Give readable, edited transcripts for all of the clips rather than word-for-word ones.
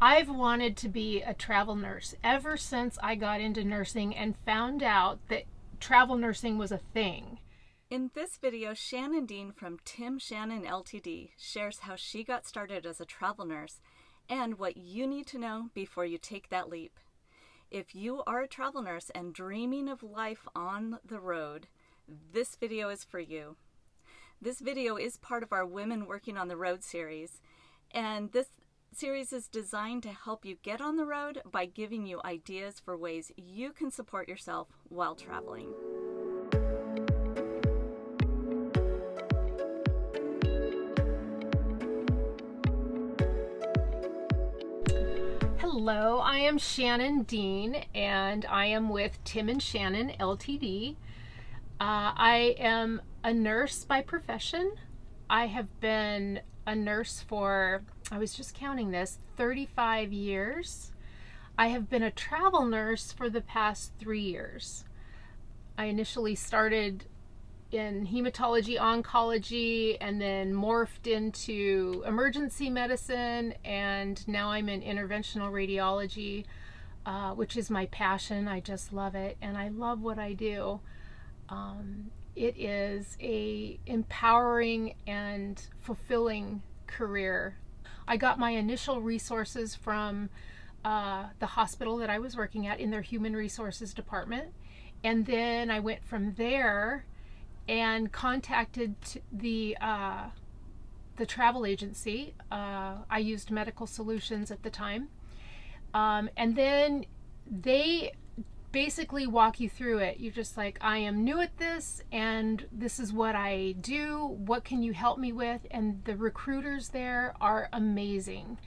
I've wanted to be a travel nurse ever since I got into nursing and found out that travel nursing was a thing. In this video, Shannon Dean from TimShannonLTD shares how she got started as a travel nurse and what you need to know before you take that leap. If you are a travel nurse and dreaming of life on the road, this video is for you. This video is part of our Women Working on the Road series, and this series is designed to help you get on the road by giving you ideas for ways you can support yourself while traveling. Hello, I am Shannon Dean and I am with Tim and Shannon LTD. I am a nurse by profession. I have been a nurse for, I was just counting this, 35 years. I have been a travel nurse for the past 3 years. I initially started in hematology, oncology, and then morphed into emergency medicine, and now I'm in interventional radiology, which is my passion. I just love it, and I love what I do. It is a empowering and fulfilling career. I got my initial resources from the hospital that I was working at in their human resources department, and then I went from there and contacted the travel agency. I used Medical Solutions at the time, and then they basically walk you through it. You're just like, I am new at this and this is what I do. What can you help me with? And the recruiters there are amazing.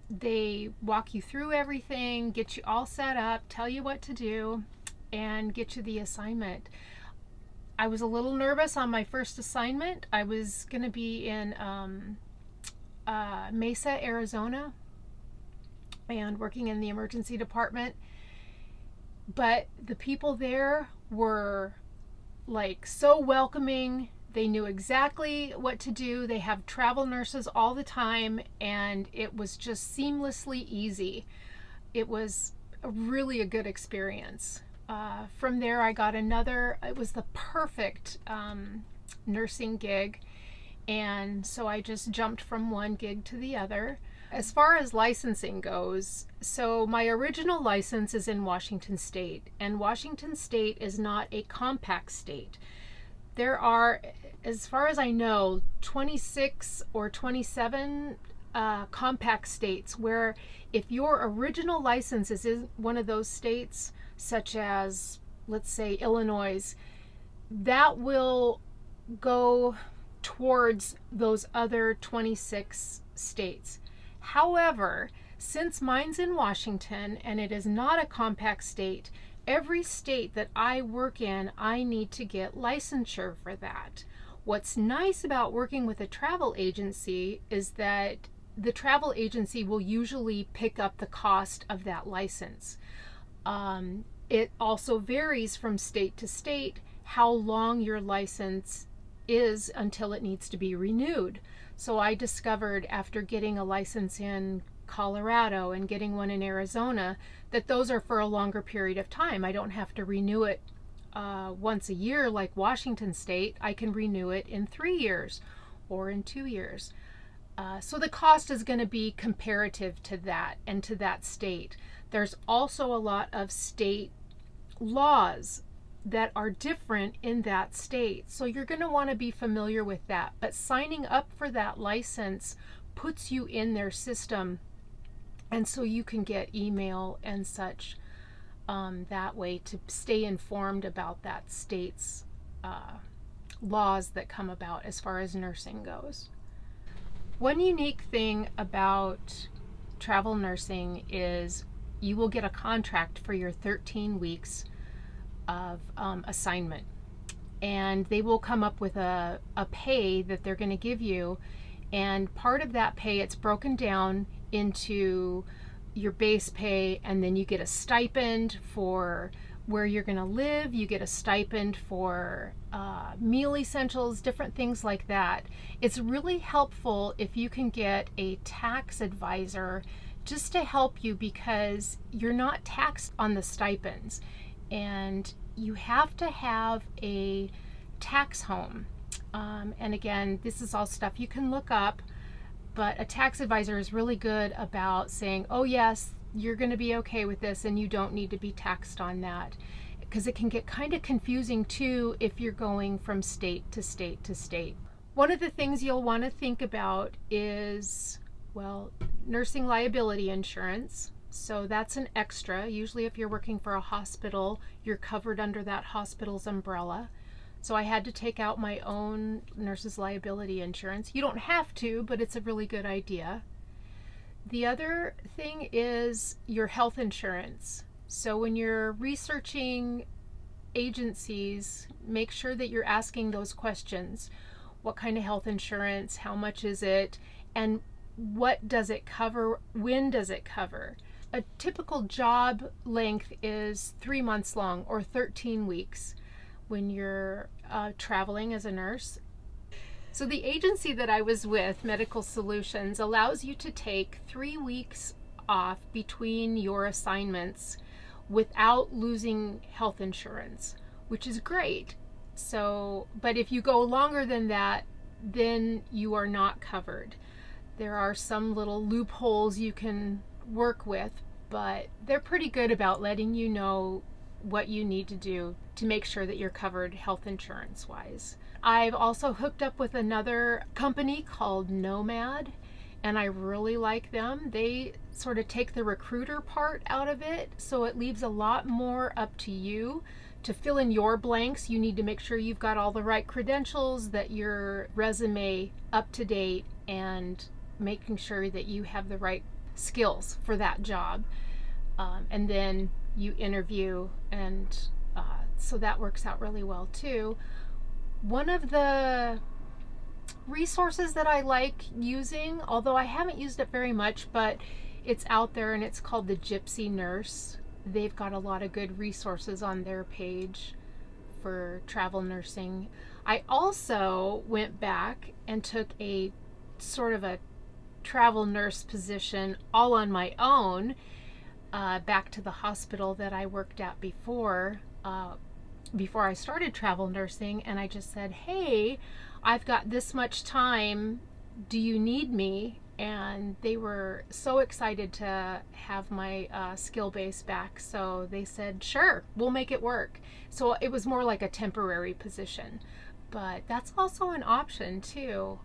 They walk you through everything, get you all set up, tell you what to do, and get you the assignment. I was a little nervous on my first assignment. I was going to be in Mesa, Arizona, and working in the emergency department. But the people there were like so welcoming. They knew exactly what to do. They have travel nurses all the time, and it was just seamlessly easy. It was really a good experience. From there, I got it was the perfect nursing gig, and so I just jumped from one gig to the other. As far as licensing goes, so my original license is in Washington State, and Washington State is not a compact state. There are, as far as I know, 26 or 27 compact states where if your original license is in one of those states, such as, let's say, Illinois, that will go towards those other 26 states. However, since mine's in Washington and it is not a compact state, every state that I work in, I need to get licensure for that. What's nice about working with a travel agency is that the travel agency will usually pick up the cost of that license. It also varies from state to state how long your license is until it needs to be renewed. So I discovered after getting a license in Colorado and getting one in Arizona that those are for a longer period of time. I don't have to renew it once a year like Washington State. I can renew it in 3 years or in 2 years. So the cost is going to be comparative to that and to that state. There's also a lot of state laws that are different in that state. So you're going to want to be familiar with that. But signing up for that license puts you in their system, and so you can get email and such that way to stay informed about that state's laws that come about as far as nursing goes. One unique thing about travel nursing is you will get a contract for your 13 weeks of assignment, and they will come up with a pay that they're going to give you, and part of that pay, it's broken down into your base pay, and then you get a stipend for where you're going to live, you get a stipend for meal essentials, different things like that. It's really helpful if you can get a tax advisor just to help you, because you're not taxed on the stipends, and you have to have a tax home. And again, this is all stuff you can look up, but a tax advisor is really good about saying, oh yes, you're going to be okay with this and you don't need to be taxed on that, because it can get kind of confusing too if you're going from state to state to state. One of the things you'll want to think about is, well, nursing liability insurance. So that's an extra. Usually if you're working for a hospital, you're covered under that hospital's umbrella. So I had to take out my own nurse's liability insurance. You don't have to, but it's a really good idea. The other thing is your health insurance. So when you're researching agencies, make sure that you're asking those questions. What kind of health insurance? How much is it? And what does it cover? When does it cover? A typical job length is 3 months long, or 13 weeks when you're traveling as a nurse. So the agency that I was with, Medical Solutions, allows you to take 3 weeks off between your assignments without losing health insurance, which is great. So, but if you go longer than that, then you are not covered. There are some little loopholes you can work with, but they're pretty good about letting you know what you need to do to make sure that you're covered health insurance wise. I've also hooked up with another company called Nomad, and I really like them. They sort of take the recruiter part out of it, so it leaves a lot more up to you to fill in your blanks. You need to make sure you've got all the right credentials, that your resume up to date, and making sure that you have the right skills for that job. And then you interview, and so that works out really well too. One of the resources that I like using, although I haven't used it very much, but it's out there, and it's called the Gypsy Nurse. They've got a lot of good resources on their page for travel nursing. I also went back and took a sort of a travel nurse position all on my own, back to the hospital that I worked at before I started travel nursing, and I just said, hey, I've got this much time, do you need me? And they were so excited to have my skill base back, so they said, sure, we'll make it work. So it was more like a temporary position, but that's also an option too.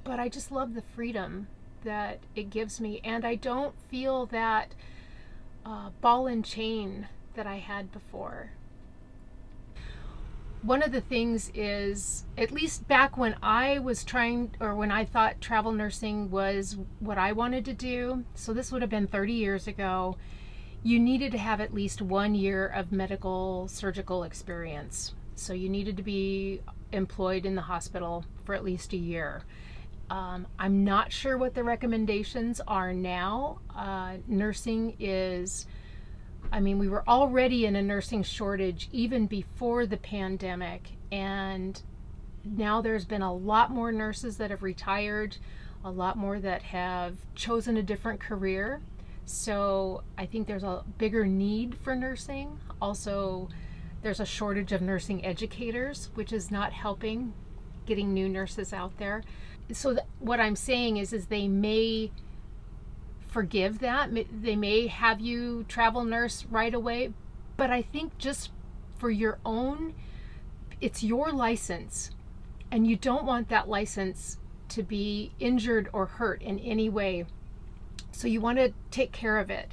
But I just love the freedom that it gives me, and I don't feel that ball and chain that I had before. One of the things is, at least back when I was when I thought travel nursing was what I wanted to do, so this would have been 30 years ago, you needed to have at least 1 year of medical surgical experience. So you needed to be employed in the hospital for at least a year. I'm not sure what the recommendations are now. Nursing is, we were already in a nursing shortage even before the pandemic, and now there's been a lot more nurses that have retired, a lot more that have chosen a different career. So I think there's a bigger need for nursing. Also, there's a shortage of nursing educators, which is not helping getting new nurses out there. So what I'm saying is they may forgive that. They may have you travel nurse right away, but I think just for your own, it's your license, and you don't want that license to be injured or hurt in any way. So you want to take care of it,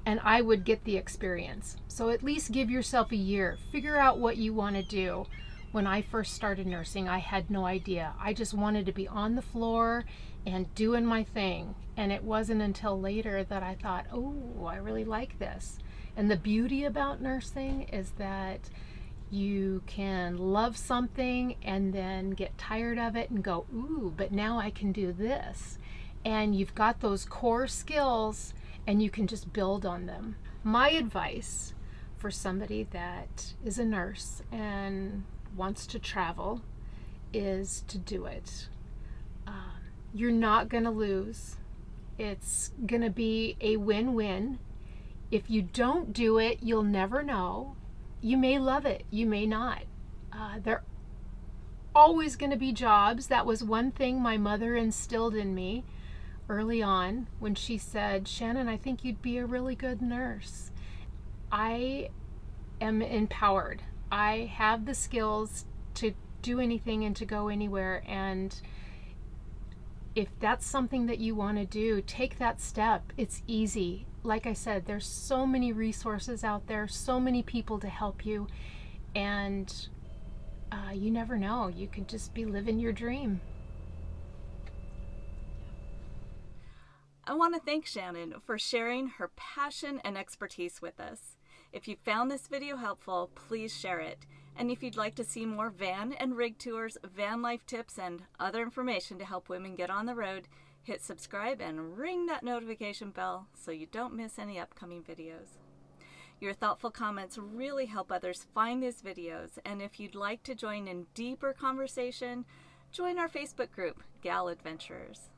and I would get the experience. So at least give yourself a year. Figure out what you want to do. When I first started nursing, I had no idea. I just wanted to be on the floor and doing my thing. And it wasn't until later that I thought, oh, I really like this. And the beauty about nursing is that you can love something and then get tired of it and go, ooh, but now I can do this. And you've got those core skills, and you can just build on them. My advice for somebody that is a nurse and wants to travel is to do it. You're not going to lose. It's going to be a win-win. If you don't do it, you'll never know. You may love it, you may not. There are always going to be jobs. That was one thing my mother instilled in me early on when she said, Shannon, I think you'd be a really good nurse. I am empowered. I have the skills to do anything and to go anywhere. And if that's something that you want to do, take that step. It's easy. Like I said, there's so many resources out there, so many people to help you. And you never know. You could just be living your dream. I want to thank Shannon for sharing her passion and expertise with us. If you found this video helpful, please share it. And if you'd like to see more van and rig tours, van life tips, and other information to help women get on the road, hit subscribe and ring that notification bell so you don't miss any upcoming videos. Your thoughtful comments really help others find these videos, and if you'd like to join in deeper conversation, join our Facebook group, Gal Adventurers.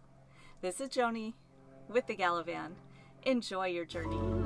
This is Joni with the Galavan. Enjoy your journey.